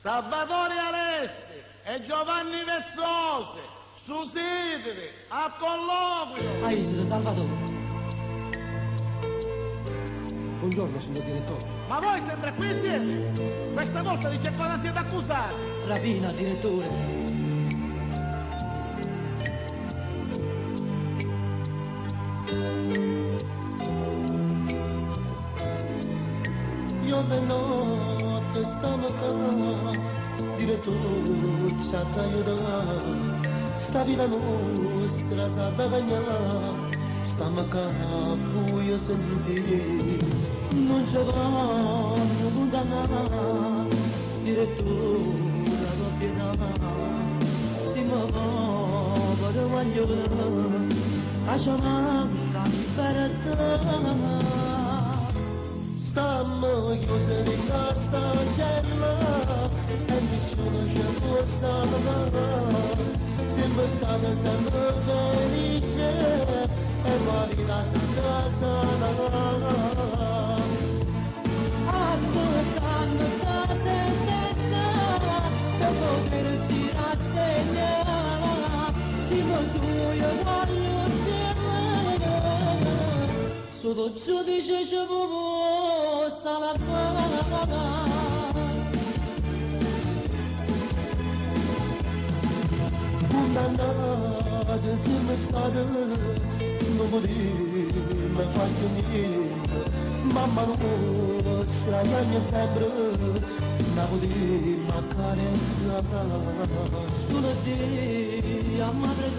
Salvatore Alessi e Giovanni Vezzose, Susidri, a colloquio. Hai visto Salvatore? Buongiorno, signor direttore. Ma voi sempre qui siete? Questa volta di che cosa siete accusati? Rapina, direttore. Io di notte stiamo qua, direttore ci aiuta, sta vita nostra sa da cagnare, stiamo qua buio sentire, non ci voglio condannare, direttore la pietà, si muove voglio, lascia manca libertà. Stiamo chiusi in questa cella e nessuno ci può salvare. Siamo stati sempre felici e poi vita sempre sana. Ascoltando sta sentenza per poterci rassegnare, fino a tu io voglio girare, sotto giudice ci può salvare. Condannati siamo stati, non potremmo fare niente, mamma nostra piace sempre, non potremmo accarezzare. Solo te a madre